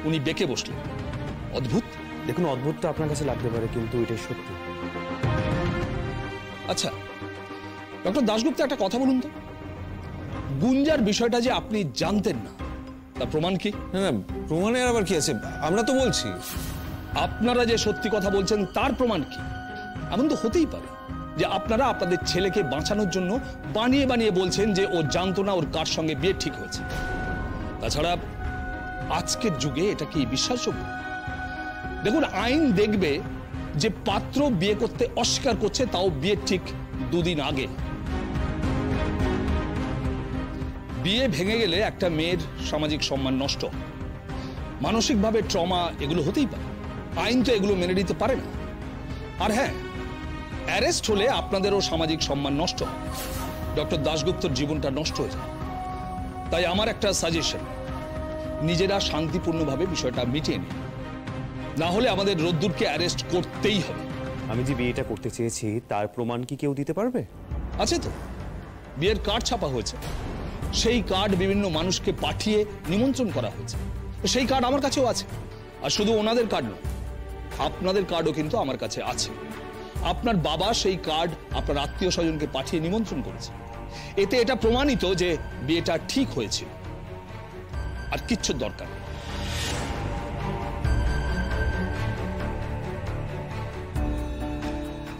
উনি বেঁকে বসলেন। অদ্ভুত। দেখুন, অদ্ভুত তো আপনার কাছে লাগতে পারে, কিন্তু এটাই সত্যি। আচ্ছা ডক্টর দাশগুপ্ত, একটা কথা বলুন তো, গুঞ্জার বিষয়টা যে আপনি জানতেন না, তার প্রমাণ কি? না না, প্রমাণের আবার কি আছে? আমরা তো বলছি। আপনারা যে সত্যি কথা বলছেন তার প্রমাণ কি? এমন তো হতেই পারে যে আপনারা আপনাদের ছেলেকে বাঁচানোর জন্য বানিয়ে বানিয়ে বলছেন যে ও জানতো না ওর কার সঙ্গে বিয়ে ঠিক হয়েছে। তাছাড়া আজকের যুগে এটা কি বিশ্বাসযোগ্য? দেখুন, আইন দেখবে যে পাত্র বিয়ে করতে অস্বীকার করছে, তাও বিয়ের ঠিক 2 দিন আগে। বিয়ে ভেঙে গেলে একটা মেয়ের সামাজিক সম্মান নষ্ট, মানসিকভাবে ট্রমা, এগুলো হতেই পারে। আইন তো এগুলো মেনে নিতে পারে না। আর হ্যাঁ, অ্যারেস্ট হলে আপনাদেরও সামাজিক সম্মান নষ্ট, ডক্টর দাশগুপ্তর জীবনটা নষ্ট হয়ে যায়। তাই আমার একটা সাজেশন, নিজেরা শান্তিপূর্ণভাবে বিষয়টা মিটিয়ে নিন, না হলে আমাদের রোদ্দুরকে অ্যারেস্ট করতেই হবে। আমি যে বিয়েটা করতে চেয়েছি তার প্রমাণ কি কেউ দিতে পারবে? আছে তো, বিয়ের কার্ড ছাপা হয়েছে, সেই কার্ড বিভিন্ন মানুষকে পাঠিয়ে নিমন্ত্রণ করা হয়েছে, সেই কার্ড আমার কাছেও আছে। আর শুধু ওনাদের কার্ড নয়, আপনাদের কার্ডও কিন্তু আমার কাছে আছে। আপনার বাবা সেই কার্ড আপনার আত্মীয় স্বজনকে পাঠিয়ে নিমন্ত্রণ করেছে। এতে এটা প্রমাণিত যে বিয়েটা ঠিক হয়েছিল, আর কিচ্ছু দরকার নেই।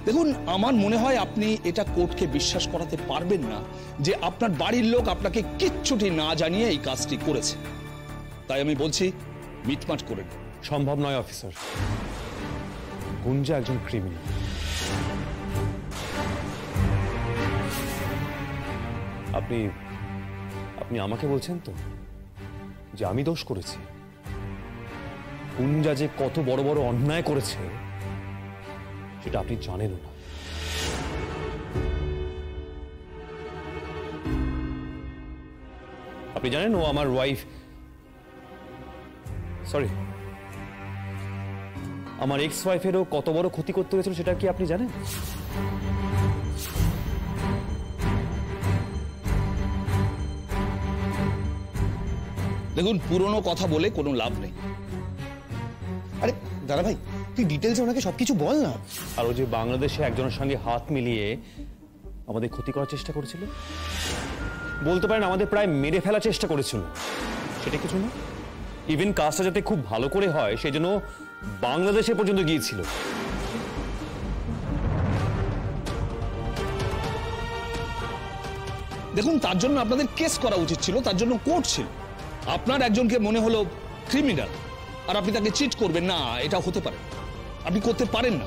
দেখুন, আমার মনে হয় আপনি এটা কোর্টকে বিশ্বাস করাতে পারবেন না যে আপনার বাড়ির লোক আপনাকে কিচ্ছুটি না জানিয়ে এই কাজটি করেছে। তাই আমি বলছি, মিটমাট করে দিন। সম্ভব নয় অফিসার, গুঞ্জা একজন ক্রিমিনাল। আপনি আপনি আমাকে বলছেন তো যে আমি দোষ করেছি? গুঞ্জা যে কত বড় বড় অন্যায় করেছে সেটা আপনি জানেন না। আপনি জানেন ও আমার ওয়াইফ, সরি, আমার এক্স ওয়াইফেরও কত বড় ক্ষতি করতে হয়েছিল সেটা কি আপনি জানেন? দেখুন, পুরনো কথা বলে কোনো লাভ নেই। আরে দাদা ভাই, তুই ডিটেলসে ওনাকে সবকিছু বল না। আর ও যে বাংলাদেশে একজনের সঙ্গে হাত মিলিয়ে আমাদের ক্ষতি করার চেষ্টা করেছিল, বলতে পারেন আমাদের প্রায় মেরে ফেলার চেষ্টা করেছিল, সেটা কিছু না। ইভেন কাজটা যাতে খুব ভালো করে হয় সেই জন্য বাংলাদেশে পর্যন্ত গিয়েছিল। দেখুন, তার জন্য আপনাদের কেস করা উচিত ছিল, তার জন্য কোর্ট ছিল। আপনার একজনকে মনে হলো ক্রিমিনাল, আর আপনি তাকে চিট করবেন না, এটা হতে পারে, আপনি করতে পারেন না।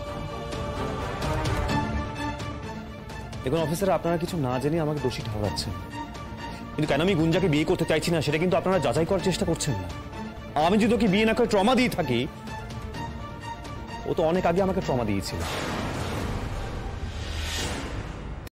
দেখুন অফিসার, আপনারা কিছু না জেনে আমাকে দোষী ঠহরাচ্ছেন, কিন্তু কেন আমি গুঞ্জাকে বিয়ে করতে চাইছি না সেটা কিন্তু আপনারা যাচাই করার চেষ্টা করছেন না। আমি যদি ওকে বিয়ে না করে ট্রমা দিয়ে থাকি, ও তো অনেক আগে আমাকে ট্রমা দিয়েছিল।